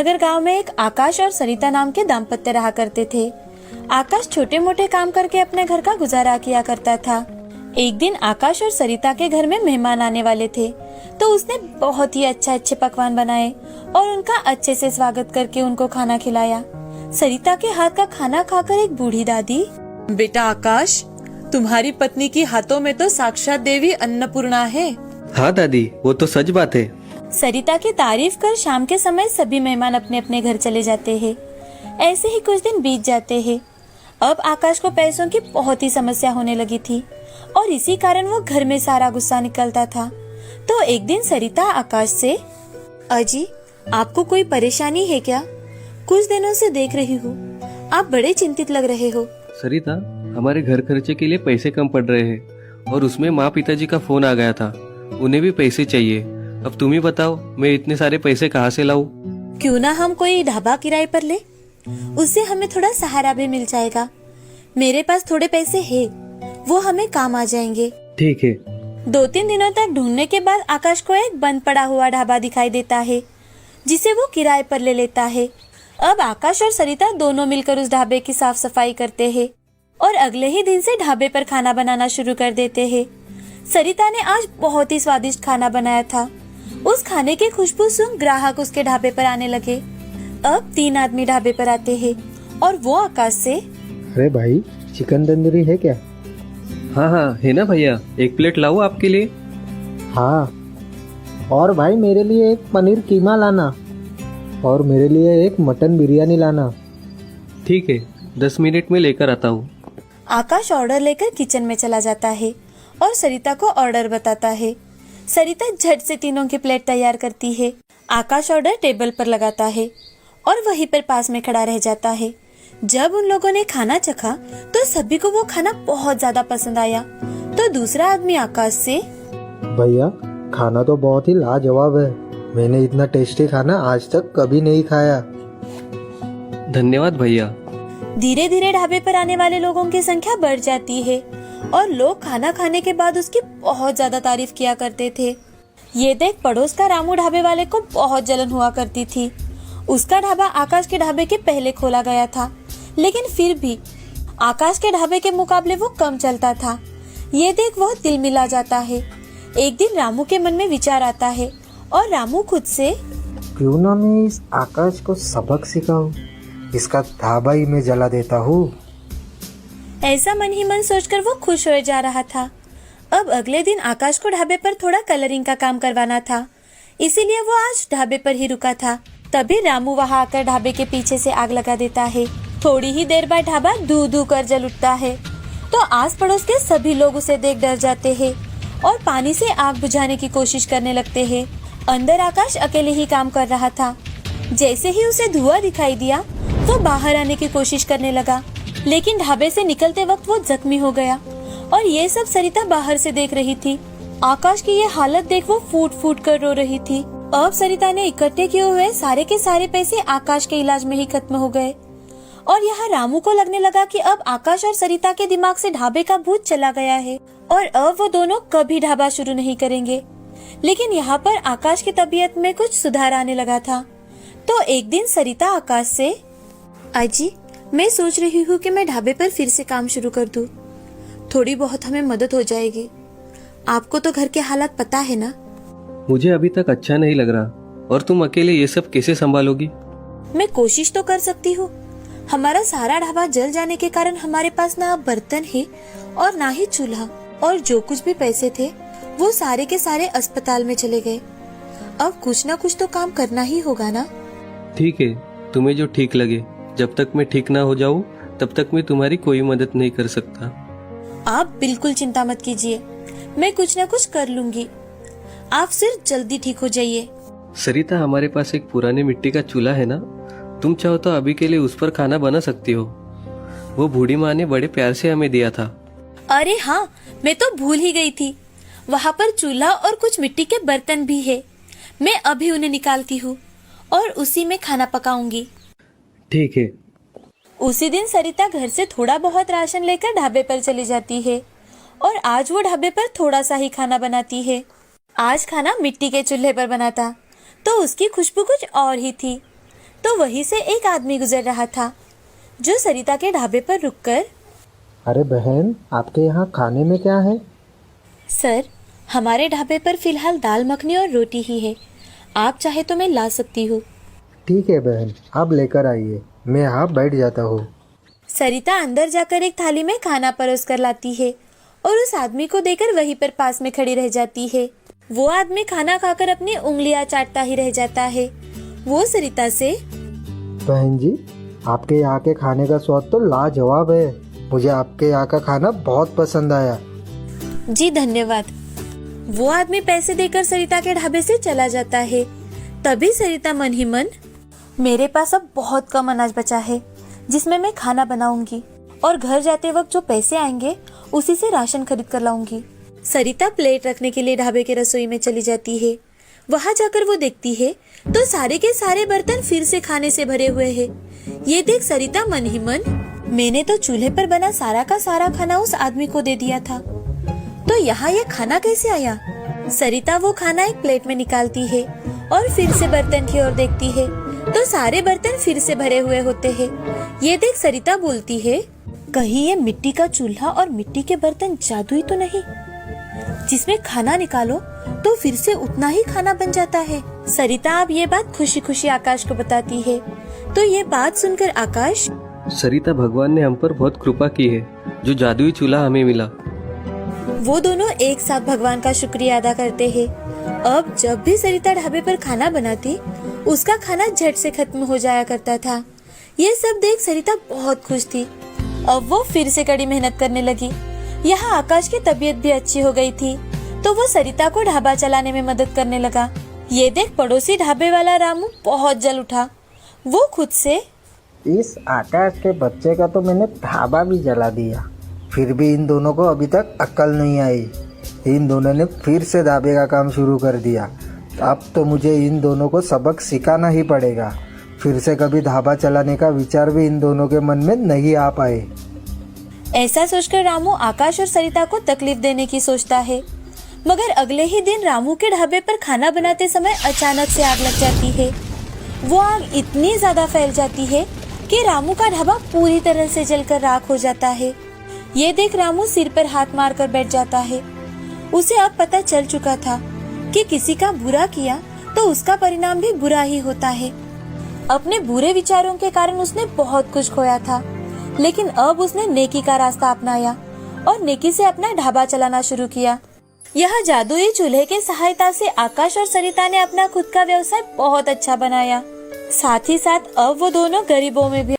अगर गांव में एक आकाश और सरिता नाम के दाम्पत्य रहा करते थे। आकाश छोटे मोटे काम करके अपने घर का गुजारा किया करता था। एक दिन आकाश और सरिता के घर में मेहमान आने वाले थे, तो उसने बहुत ही अच्छे पकवान बनाए और उनका अच्छे से स्वागत करके उनको खाना खिलाया। सरिता के हाथ का खाना खाकर एक बूढ़ी दादी, बेटा आकाश, तुम्हारी पत्नी की हाथों में तो साक्षात देवी अन्नपूर्णा है। हाँ दादी, वो तो सच बात है। सरिता की तारीफ कर शाम के समय सभी मेहमान अपने अपने घर चले जाते हैं। ऐसे ही कुछ दिन बीत जाते हैं। अब आकाश को पैसों की बहुत ही समस्या होने लगी थी और इसी कारण वो घर में सारा गुस्सा निकलता था। तो एक दिन सरिता आकाश से, अजी, आपको कोई परेशानी है क्या? कुछ दिनों से देख रही हूँ, आप बड़े चिंतित लग रहे हो। सरिता, हमारे घर खर्चे के लिए पैसे कम पड़ रहे हैं और उसमें माँ पिताजी का फोन आ गया था। उन्हें भी पैसे चाहिए। अब तुम ही बताओ, मैं इतने सारे पैसे कहाँ से लाऊं? क्यों ना हम कोई ढाबा किराए पर ले, उससे हमें थोड़ा सहारा भी मिल जाएगा। मेरे पास थोड़े पैसे हैं, वो हमें काम आ जाएंगे। ठीक है। 2-3 दिनों तक ढूंढने के बाद आकाश को एक बंद पड़ा हुआ ढाबा दिखाई देता है, जिसे वो किराए पर ले लेता है। अब आकाश और सरिता दोनों मिलकर उस ढाबे की साफ सफाई करते हैं और अगले ही दिन से ढाबे पर खाना बनाना शुरू कर देते हैं। सरिता ने आज बहुत ही स्वादिष्ट खाना बनाया था। उस खाने की खुशबू सुन ग्राहक उसके ढाबे पर आने लगे। अब 3 आदमी ढाबे पर आते हैं और वो आकाश से, अरे भाई, चिकन तंदूरी है क्या? हाँ, है ना भैया, 1 प्लेट लाऊं आपके लिए? हाँ, और भाई मेरे लिए एक पनीर कीमा लाना और मेरे लिए एक मटन बिरयानी लाना। ठीक है, 10 मिनट में लेकर आता हूँ। आकाश ऑर्डर लेकर किचन में चला जाता है और सरिता को ऑर्डर बताता है। सरिता झट से तीनों की प्लेट तैयार करती है। आकाश ऑर्डर टेबल पर लगाता है और वहीं पर पास में खड़ा रह जाता है। जब उन लोगों ने खाना चखा तो सभी को वो खाना बहुत ज्यादा पसंद आया। तो दूसरा आदमी आकाश से, भैया, खाना तो बहुत ही लाजवाब है। मैंने इतना टेस्टी खाना आज तक कभी नहीं खाया। धन्यवाद भैया। धीरे धीरे ढाबे पर आने वाले लोगों की संख्या बढ़ जाती है और लोग खाना खाने के बाद उसकी बहुत ज्यादा तारीफ किया करते थे। ये देख पड़ोस का रामू ढाबे वाले को बहुत जलन हुआ करती थी। उसका ढाबा आकाश के ढाबे के पहले खोला गया था, लेकिन फिर भी आकाश के ढाबे के मुकाबले वो कम चलता था। ये देख वह दिल मिला जाता है। एक दिन रामू के मन में विचार आता है और रामू खुद से, क्यों ना मैं इस आकाश को सबक सिखाऊं, इसका ढाबा ही मैं जला देता हूँ। ऐसा मन ही मन सोचकर वो खुश हो जा रहा था। अब अगले दिन आकाश को ढाबे पर थोड़ा कलरिंग का काम करवाना था, इसीलिए वो आज ढाबे पर ही रुका था। तभी रामू वहाँ आकर ढाबे के पीछे से आग लगा देता है। थोड़ी ही देर बाद ढाबा धू धू कर जल उठता है। तो आस पड़ोस के सभी लोग उसे देख डर जाते हैं और पानी से आग बुझाने की कोशिश करने लगते हैं। अंदर आकाश अकेले ही काम कर रहा था। जैसे ही उसे धुआं दिखाई दिया, वो बाहर आने की कोशिश करने लगा, लेकिन ढाबे से निकलते वक्त वो जख्मी हो गया और ये सब सरिता बाहर से देख रही थी। आकाश की ये हालत देख वो फूट फूट कर रो रही थी। अब सरिता ने इकट्ठे किए हुए सारे के सारे पैसे आकाश के इलाज में ही खत्म हो गए और यहाँ रामू को लगने लगा कि अब आकाश और सरिता के दिमाग से ढाबे का भूत चला गया है और अब वो दोनों कभी ढाबा शुरू नहीं करेंगे। लेकिन यहाँ पर आकाश की तबीयत में कुछ सुधार आने लगा था। तो एक दिन सरिता आकाश से, अजी, मैं सोच रही हूँ कि मैं ढाबे पर फिर से काम शुरू कर दूँ। थोड़ी बहुत हमें मदद हो जाएगी। आपको तो घर के हालात पता है ना। मुझे अभी तक अच्छा नहीं लग रहा और तुम अकेले ये सब कैसे संभालोगी? मैं कोशिश तो कर सकती हूँ। हमारा सारा ढाबा जल जाने के कारण हमारे पास ना बर्तन है और ना ही चूल्हा, और जो कुछ भी पैसे थे वो सारे के सारे अस्पताल में चले गए। अब कुछ ना कुछ तो काम करना ही होगा ना। ठीक है, तुम्हें जो ठीक लगे। जब तक मैं ठीक ना हो जाऊं, तब तक मैं तुम्हारी कोई मदद नहीं कर सकता। आप बिल्कुल चिंता मत कीजिए, मैं कुछ ना कुछ कर लूंगी। आप सिर्फ जल्दी ठीक हो जाइए। सरिता, हमारे पास एक पुराने मिट्टी का चूल्हा है ना, तुम चाहो तो अभी के लिए उस पर खाना बना सकती हो। वो बूढ़ी माँ ने बड़े प्यार से हमें दिया था। अरे हाँ, मैं तो भूल ही गई थी। वहाँ पर चूल्हा और कुछ मिट्टी के बर्तन भी है। मैं अभी उन्हें निकालती हूँ और उसी में खाना पकाऊंगी। ठीक है। उसी दिन सरिता घर से थोड़ा बहुत राशन लेकर ढाबे पर चली जाती है और आज वो ढाबे पर थोड़ा सा ही खाना बनाती है। आज खाना मिट्टी के चूल्हे पर बना था, तो उसकी खुशबू कुछ और ही थी। तो वहीं से एक आदमी गुजर रहा था जो सरिता के ढाबे पर रुककर, अरे बहन, आपके यहाँ खाने में क्या है? सर, हमारे ढाबे पर फिलहाल दाल मखनी और रोटी ही है, आप चाहे तो मैं ला सकती हूँ। ठीक है बहन, आप लेकर आइए, मैं यहाँ बैठ जाता हूँ। सरिता अंदर जाकर एक थाली में खाना परोस कर लाती है और उस आदमी को देकर वहीं पर पास में खड़ी रह जाती है। वो आदमी खाना खाकर अपनी उंगलियां चाटता ही रह जाता है। वो सरिता से, बहन जी, आपके यहाँ के खाने का स्वाद तो लाजवाब है। मुझे आपके यहाँ का खाना बहुत पसंद आया। जी धन्यवाद। वो आदमी पैसे देकर सरिता के ढाबे से चला जाता है। तभी सरिता मन ही मन, मेरे पास अब बहुत कम अनाज बचा है जिसमें मैं खाना बनाऊंगी और घर जाते वक्त जो पैसे आएंगे उसी से राशन खरीद कर लाऊंगी। सरिता प्लेट रखने के लिए ढाबे के रसोई में चली जाती है। वहां जाकर वो देखती है तो सारे के सारे बर्तन फिर से खाने से भरे हुए हैं। ये देख सरिता मन ही मन, मैंने तो चूल्हे पर बना सारा का सारा खाना उस आदमी को दे दिया था, तो यहाँ ये खाना कैसे आया? सरिता वो खाना एक प्लेट में निकालती है और फिर से बर्तन की ओर देखती है तो सारे बर्तन फिर से भरे हुए होते हैं। ये देख सरिता बोलती है, कहीं ये मिट्टी का चूल्हा और मिट्टी के बर्तन जादुई तो नहीं, जिसमें खाना निकालो तो फिर से उतना ही खाना बन जाता है। सरिता अब ये बात खुशी खुशी आकाश को बताती है। तो ये बात सुनकर आकाश, सरिता, भगवान ने हम पर बहुत कृपा की है, जो जादुई चूल्हा हमें मिला। वो दोनों एक साथ भगवान का शुक्रिया अदा करते हैं। अब जब भी सरिता ढाबे पर खाना बनाती, उसका खाना झट से खत्म हो जाया करता था। ये सब देख सरिता बहुत खुश थी। अब वो फिर से कड़ी मेहनत करने लगी। यहाँ आकाश की तबीयत भी अच्छी हो गई थी, तो वो सरिता को ढाबा चलाने में मदद करने लगा। ये देख पड़ोसी ढाबे वाला रामू बहुत जल उठा। वो खुद से, इस आकाश के बच्चे का तो मैंने ढाबा भी जला दिया, फिर भी इन दोनों को अभी तक अक्ल नहीं आई। इन दोनों ने फिर से ढाबे का काम शुरू कर दिया। अब तो मुझे इन दोनों को सबक सिखाना ही पड़ेगा। फिर से कभी ढाबा चलाने का विचार भी इन दोनों के मन में नहीं आ पाए। ऐसा सोचकर रामू आकाश और सरिता को तकलीफ देने की सोचता है। मगर अगले ही दिन रामू के ढाबे पर खाना बनाते समय अचानक से आग लग जाती है। वो आग इतनी ज्यादा फैल जाती है कि रामू का ढाबा पूरी तरह से जलकर राख हो जाता है। ये देख रामू सिर पर हाथ मारकर बैठ जाता है। उसे अब पता चल चुका था कि किसी का बुरा किया तो उसका परिणाम भी बुरा ही होता है। अपने बुरे विचारों के कारण उसने बहुत कुछ खोया था, लेकिन अब उसने नेकी का रास्ता अपनाया और नेकी से अपना ढाबा चलाना शुरू किया। यह जादुई चूल्हे की सहायता से आकाश और सरिता ने अपना खुद का व्यवसाय बहुत अच्छा बनाया। साथ ही साथ अब वो दोनों गरीबों में भी